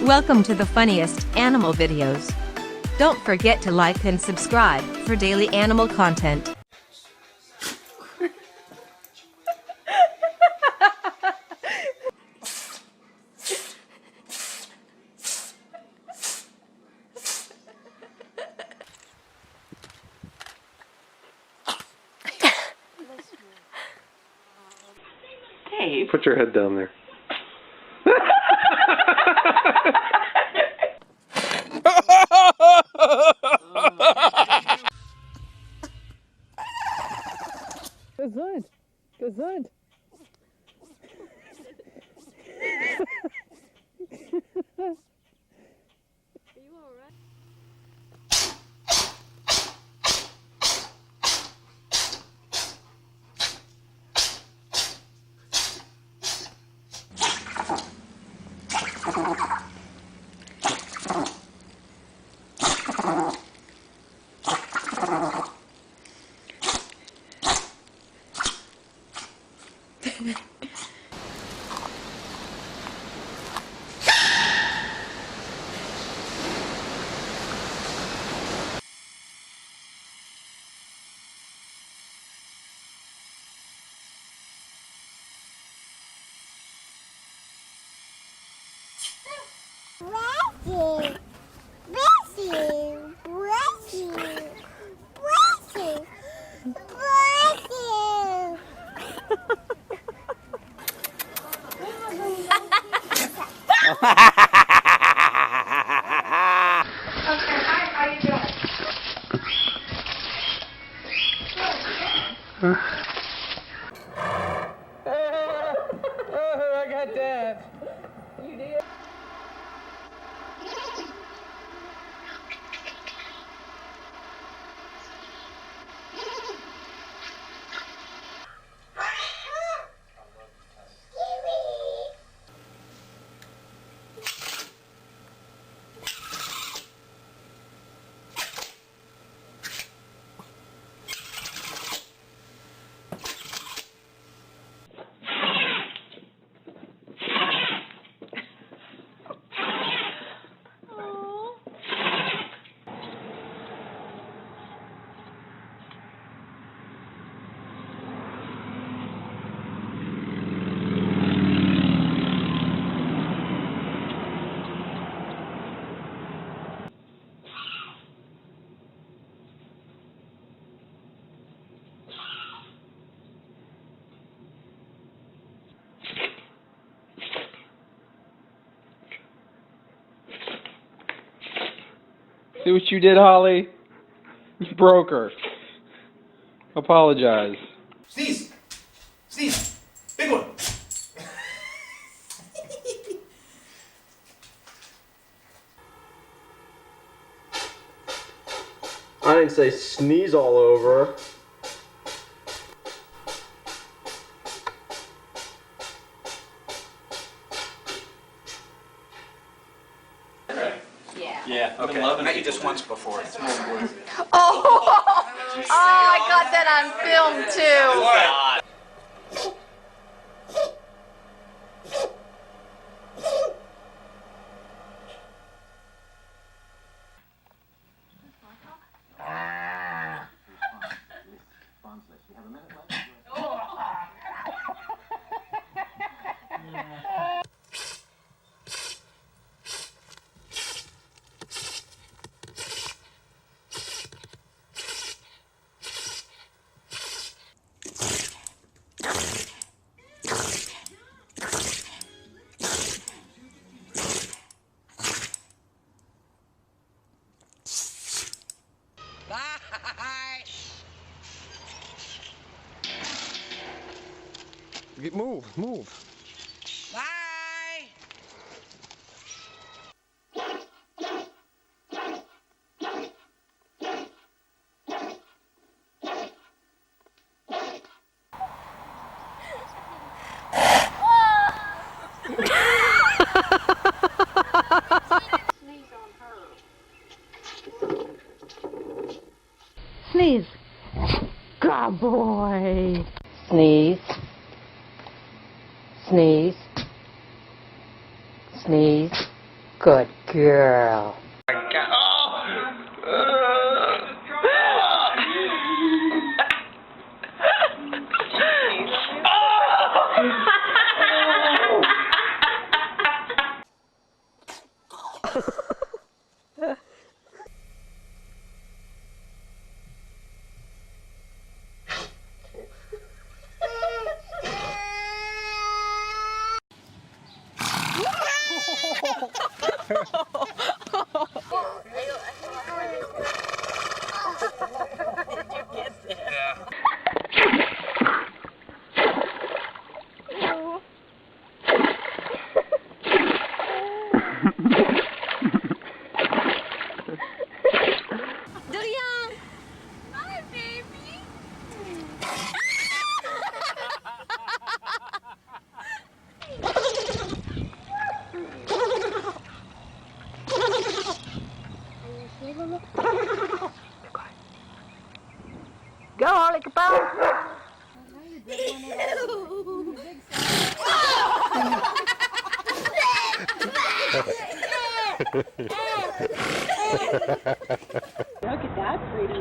Welcome to the funniest animal videos. Don't forget to like and subscribe for daily animal content. Dave. Put your head down there. Gesund. Gesund. I got that. You did. See what you did, Holly? You broke her. Apologize. Sneeze! Sneeze! Big one! I didn't say sneeze all over. Yeah, okay. I met you just once before. Oh, I got that on film too. Move. Bye. Sneeze. Good boy. Sneeze. Sneeze. Sneeze. Good girl. Go, Harley Capone. Look at that pretty.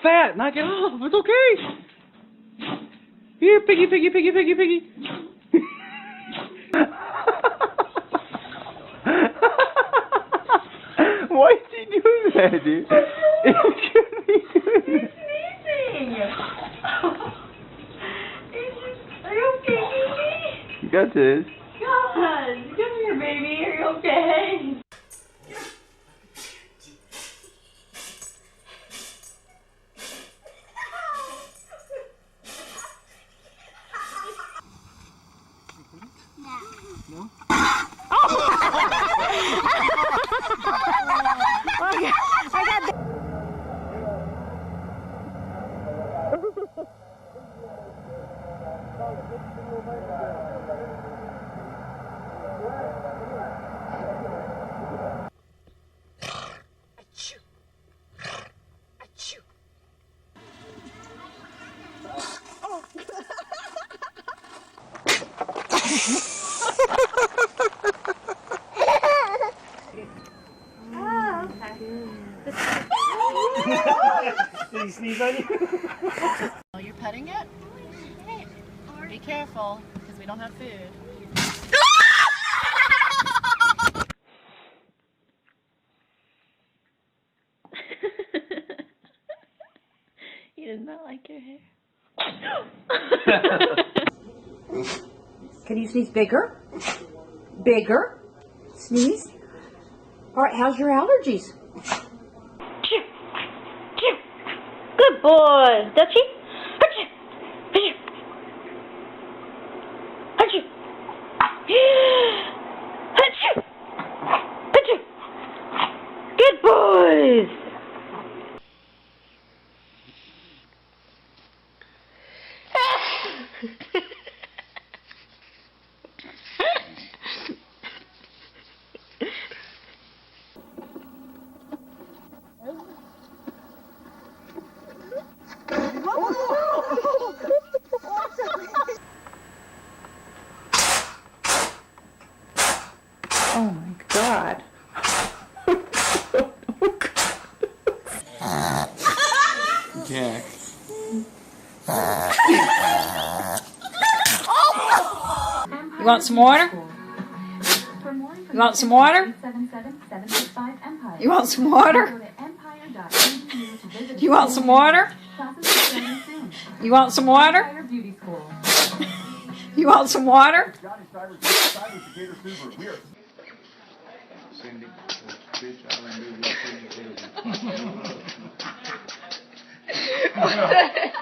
Fat, knock it off. It's okay. Here, piggy, piggy, piggy, piggy, piggy. Why is he doing that, dude? It shouldn't be doing that. Are you okay, baby? You got this. God, come here, baby. Are you okay? Did he sneeze on you? Oh, you're petting it? Be careful, because we don't have food. He does not like your hair. Can you sneeze bigger? Bigger? Sneeze? All right, how's your allergies? Good boy. Dutchie? Good boys. Oh my God. Jack. You want some water? You want some water? You want some water? You want some water? You want some water? You want some water? What's that?